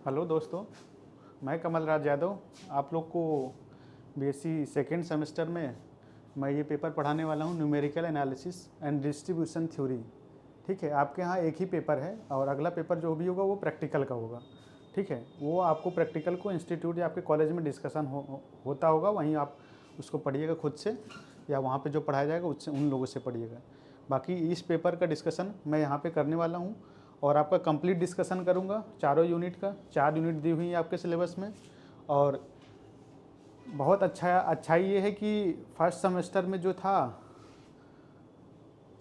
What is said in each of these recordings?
Hello दोस्तों, मैं कमल राज यादव आप लोग को बीएससी सेकेंड सेमेस्टर में मैं ये पेपर पढ़ाने वाला हूँ, numerical analysis and distribution theory. ठीक है, आपके यहाँ एक ही पेपर है और अगला पेपर जो भी होगा वो प्रैक्टिकल का होगा। ठीक है, वो आपको प्रैक्टिकल को इंस्टीट्यूट या आपके कॉलेज में डिस्कशन होता होगा, वहीं आप उसको पढ़िएगा खुद से या वहाँ पे जो पढ़ाया जाएगा उससे उन लोगों से पढ़िएगा। बाकी इस पेपर का डिस्कशन मैं यहाँ पे करने वाला हूँ और आपका कंप्लीट डिस्कशन करूँगा चारों यूनिट का। 4 यूनिट दी हुई है आपके सिलेबस में। और बहुत अच्छाई ये है कि फर्स्ट सेमेस्टर में जो था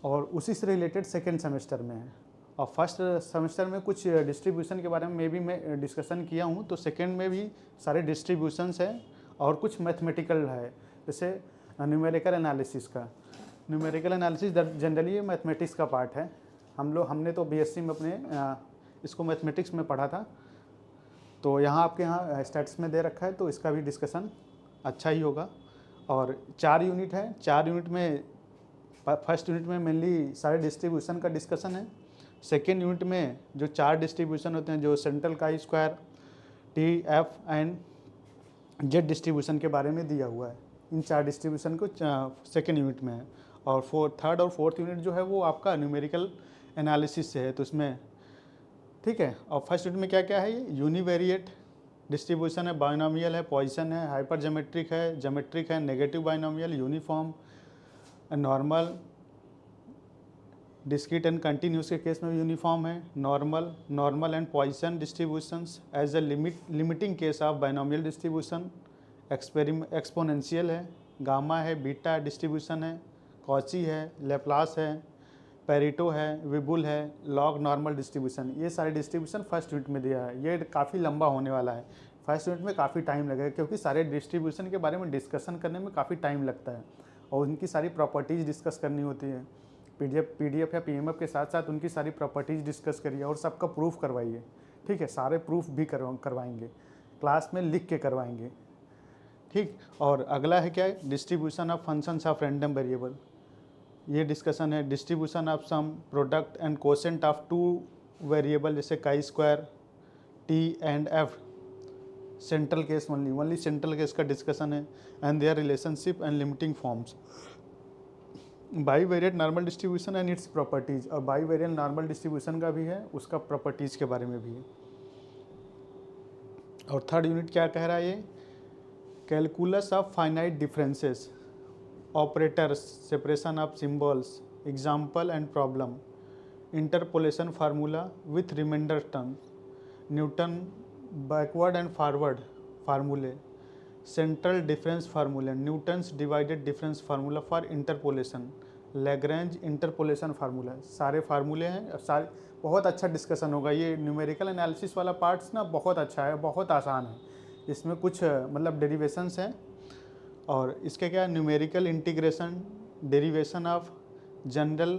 और उसी से रिलेटेड सेकेंड सेमेस्टर में है। और फर्स्ट सेमेस्टर में कुछ डिस्ट्रीब्यूशन के बारे में भी मैं डिस्कशन किया हूँ, तो सेकेंड में भी सारे डिस्ट्रीब्यूशंस हैं और कुछ मैथमेटिकल है, जैसे न्यूमेरिकल एनालिसिस का। न्यूमेरिकल एनालिसिस जनरली ये मैथमेटिक्स का पार्ट है। हमने तो बीएससी में अपने इसको मैथमेटिक्स में पढ़ा था, तो यहाँ आपके यहाँ स्टैट्स में दे रखा है, तो इसका भी डिस्कशन अच्छा ही होगा। और 4 यूनिट है। 4 यूनिट में फर्स्ट यूनिट में मेनली सारे डिस्ट्रीब्यूशन का डिस्कशन है। सेकेंड यूनिट में जो 4 डिस्ट्रीब्यूशन होते हैं, जो सेंट्रल का square, T F and Z distribution के बारे में दिया हुआ है। इन 4 डिस्ट्रीब्यूशन को सेकेंड यूनिट में है। और थर्ड और फोर्थ यूनिट जो है वो आपका न्यूमेरिकल एनालिसिस से है, तो इसमें ठीक है। और फर्स्ट यूनिट में क्या क्या है, ये यूनिवेरिएट डिस्ट्रीब्यूशन है, बाइनोमियल है, पॉइसन है, हाइपर ज्योमेट्रिक है, negative binomial, uniform, normal, discrete and continuous के केस में भी यूनिफॉर्म है, normal and Poisson distributions as a limiting case of binomial distribution, exponential है, गामा है, बीटा डिस्ट्रीब्यूशन है, कॉची है, लेप्लास है, पेरिटो है, विबुल है, लॉग नॉर्मल डिस्ट्रीब्यूशन। ये सारे डिस्ट्रीब्यूशन फर्स्ट यूनिट में दिया है। ये काफ़ी लंबा होने वाला है, फर्स्ट यूनिट में काफ़ी टाइम लगेगा, क्योंकि सारे डिस्ट्रीब्यूशन के बारे में डिस्कशन करने में काफ़ी टाइम लगता है और उनकी सारी प्रॉपर्टीज़ डिस्कस करनी होती है। पीडीएफ या पीएमएफ के साथ साथ उनकी सारी प्रॉपर्टीज़ डिस्कस करिए और सबका प्रूफ करवाइए। ठीक है, सारे प्रूफ भी करवाएंगे, क्लास में लिख के करवाएंगे। ठीक, और अगला है क्या है, distribution of functions of random variable. ये डिस्कशन है distribution of sum product and quotient of 2 variable, जैसे chi square, T and F. Central case only central case का डिस्कशन है, and their relationship and limiting forms. Bivariate normal distribution and its properties, और bivariate normal distribution का भी है, उसका properties के बारे में भी है। और थर्ड यूनिट क्या कह रहा है, ये calculus of finite differences, operators, separation of symbols, example and problem, interpolation formula with remainder term, Newton backward and forward फार्मूले, central difference formula, Newton's divided difference formula for interpolation, Lagrange interpolation formula. सारे फार्मूले हैं, सारे बहुत अच्छा discussion होगा। ये numerical analysis वाला पार्ट्स ना बहुत अच्छा है, बहुत आसान है। इसमें कुछ मतलब डेरिवेशंस हैं, और इसके क्या, numerical integration, derivation of general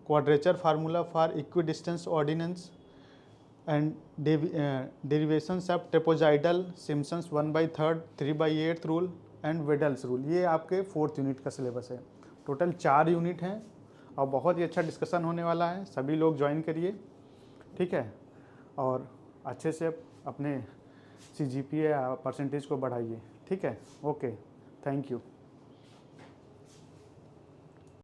quadrature formula for equidistance ordinates, and derivations of trapezoidal Simpson's 1/3, 3/8 rule and Weddle's rule. ये आपके फोर्थ यूनिट का सिलेबस है। टोटल 4 यूनिट हैं और बहुत ही अच्छा डिस्कशन होने वाला है। सभी लोग ज्वाइन करिए, ठीक है, और अच्छे से अपने CGPA परसेंटेज को बढ़ाइए। ठीक है, ओके, थैंक यू।